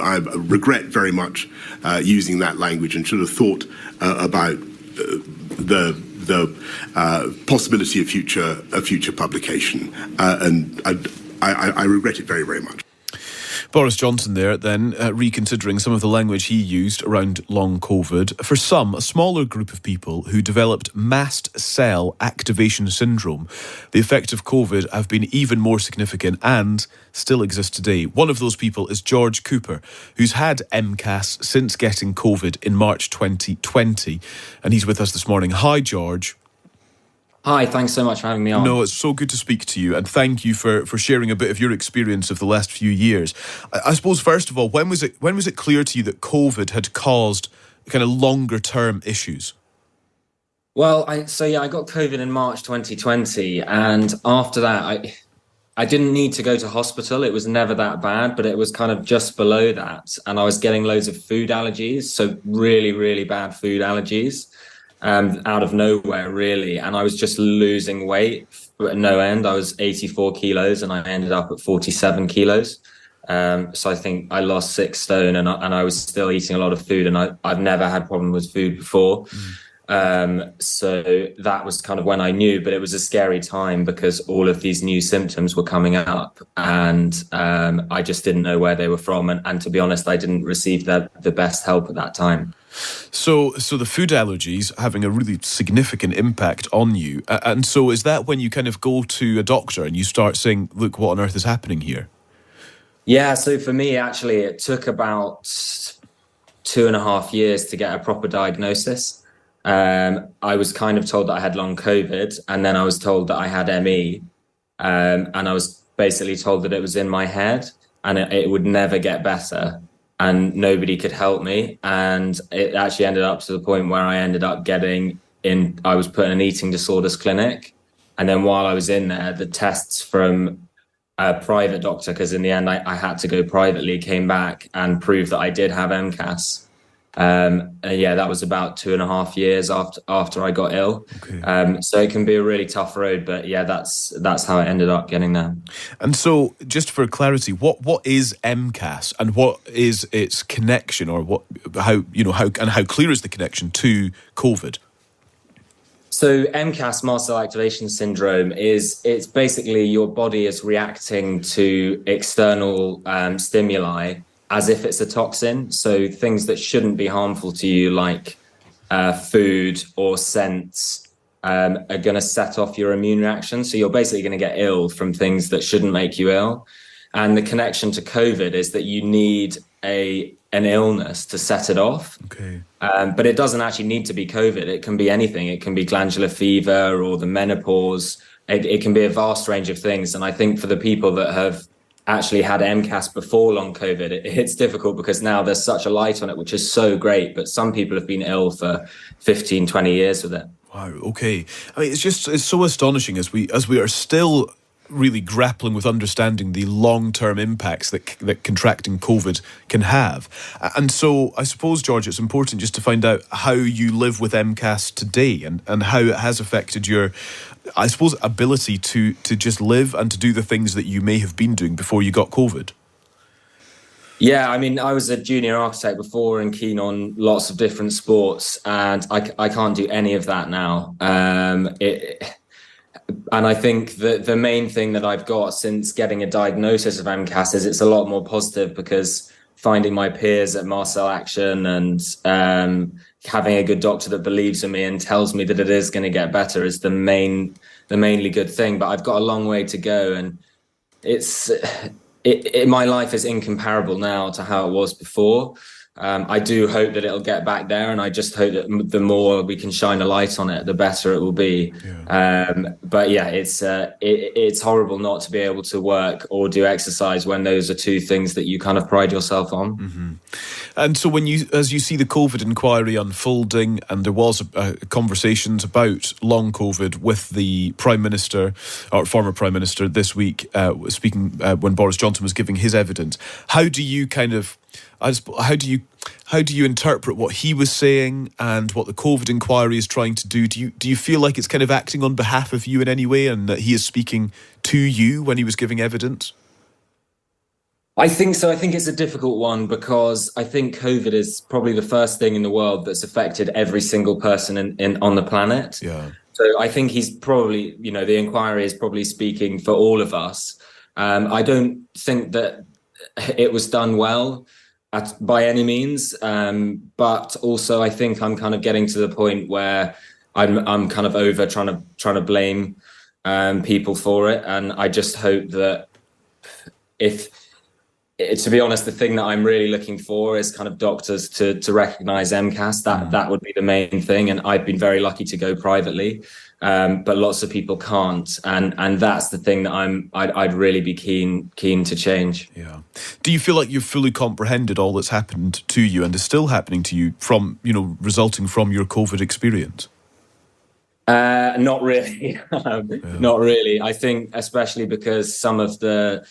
I regret very much using that language and should have thought about the possibility of future publication, and I regret it very, very much. Boris Johnson there then reconsidering some of the language he used around long COVID. For some, a smaller group of people who developed Mast Cell Activation syndrome, the effects of COVID have been even more significant and still exist today. One of those people is George Cooper, who's had MCAS since getting COVID in March 2020. And he's with us this morning. Hi, George. Hi, thanks so much for having me on. No, it's so good to speak to you, and thank you for sharing a bit of your experience of the last few years. I suppose, first of all, when was it clear to you that COVID had caused kind of longer term issues? Well, I got COVID in March 2020, and after that, I didn't need to go to hospital. It was never that bad, but it was kind of just below that, and I was getting loads of food allergies, so really, really bad food allergies. Out of nowhere, really. And I was just losing weight at no end. I was 84 kilos and I ended up at 47 kilos. So I think I lost 6 stone and I was still eating a lot of food, and I've never had problem with food before. So that was kind of when I knew, but it was a scary time because all of these new symptoms were coming up, and I just didn't know where they were from. And to be honest, I didn't receive the best help at that time. So the food allergies having a really significant impact on you. And so is that when you kind of go to a doctor and you start saying, look, what on earth is happening here? Yeah, so for me, actually, it took about 2.5 years to get a proper diagnosis. I was kind of told that I had long COVID, and then I was told that I had ME. And I was basically told that it was in my head and it would never get better. And nobody could help me. And it actually ended up to the point where I ended up I was put in an eating disorders clinic. And then while I was in there, the tests from a private doctor, because in the end I had to go privately, came back and proved that I did have MCAS. And yeah, that was about 2.5 years after I got ill. Okay. So it can be a really tough road, but yeah, that's how I ended up getting there. And so, just for clarity, what is MCAS and what is its connection, or how clear is the connection to COVID? So MCAS, Mast Cell Activation Syndrome, it's basically your body is reacting to external stimuli as if it's a toxin. So things that shouldn't be harmful to you, like food or scents, are going to set off your immune reaction. So you're basically going to get ill from things that shouldn't make you ill. And the connection to COVID is that you need an illness to set it off. Okay. But it doesn't actually need to be COVID. It can be anything. It can be glandular fever or the menopause. It can be a vast range of things. And I think for the people that have actually had MCAS before long COVID, it's difficult because now there's such a light on it, which is so great. But some people have been ill for 15, 20 years with it. Wow, okay. I mean, it's so astonishing as we are still really grappling with understanding the long-term impacts that contracting COVID can have. And so I suppose, George, it's important just to find out how you live with MCAS today and how it has affected your, I suppose, ability to just live and to do the things that you may have been doing before you got COVID. Yeah, I mean, I was a junior architect before and keen on lots of different sports, and I can't do any of that now. And I think that the main thing that I've got since getting a diagnosis of MCAS is it's a lot more positive, because finding my peers at Mast Cell Action and having a good doctor that believes in me and tells me that it is going to get better is the mainly good thing. But I've got a long way to go, and my life is incomparable now to how it was before. I do hope that it'll get back there, and I just hope that the more we can shine a light on it, the better it will be. Yeah. But yeah, it's horrible not to be able to work or do exercise when those are two things that you kind of pride yourself on. Mm-hmm. And so as you see the COVID inquiry unfolding, and there was conversations about long COVID with the Prime Minister, or former Prime Minister this week, speaking when Boris Johnson was giving his evidence, how do you interpret what he was saying and what the COVID inquiry is trying to do? Do you feel like it's kind of acting on behalf of you in any way, and that he is speaking to you when he was giving evidence? I think so. I think it's a difficult one because I think COVID is probably the first thing in the world that's affected every single person on the planet. Yeah. So I think he's probably, the inquiry is probably speaking for all of us. I don't think that it was done well by any means, but also I think I'm kind of getting to the point where I'm kind of over trying to blame people for it, and I just hope that to be honest, the thing that I'm really looking for is kind of doctors to recognize MCAS. That would be the main thing. And I've been very lucky to go privately, but lots of people can't. And that's the thing that I'd really be keen to change. Yeah. Do you feel like you've fully comprehended all that's happened to you and is still happening to you from, resulting from your COVID experience? Not really. Not really. I think especially because some of the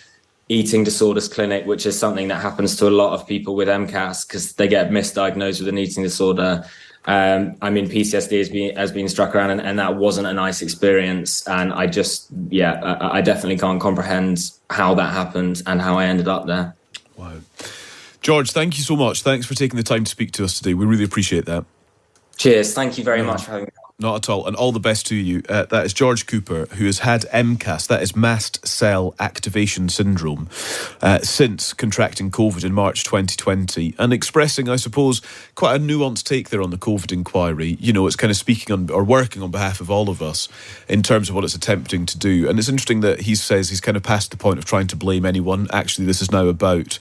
eating disorders clinic, which is something that happens to a lot of people with MCAS because they get misdiagnosed with an eating disorder. PTSD has been struck around, and that wasn't a nice experience. And I definitely can't comprehend how that happened and how I ended up there. Wow. George, thank you so much. Thanks for taking the time to speak to us today. We really appreciate that. Cheers. Thank you very much for having me. Not at all. And all the best to you. That is George Cooper, who has had MCAS, that is Mast Cell Activation Syndrome, since contracting COVID in March 2020 and expressing, I suppose, quite a nuanced take there on the COVID inquiry. It's kind of speaking on or working on behalf of all of us in terms of what it's attempting to do. And it's interesting that he says he's kind of past the point of trying to blame anyone. Actually, this is now about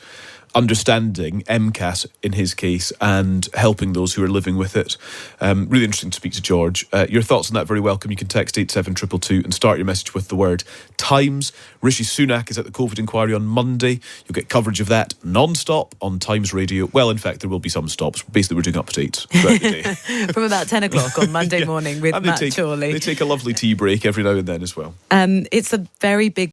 understanding MCAS in his case and helping those who are living with it. Really interesting to speak to George. Your thoughts on that very welcome. You can text 87222 and start your message with the word Times. Rishi Sunak is at the COVID inquiry on Monday. You'll get coverage of that non-stop on Times Radio. Well, in fact, there will be some stops. Basically, we're doing updates throughout the day. From about 10 o'clock on Monday morning with Matt Chorley. They take a lovely tea break every now and then as well. It's a very big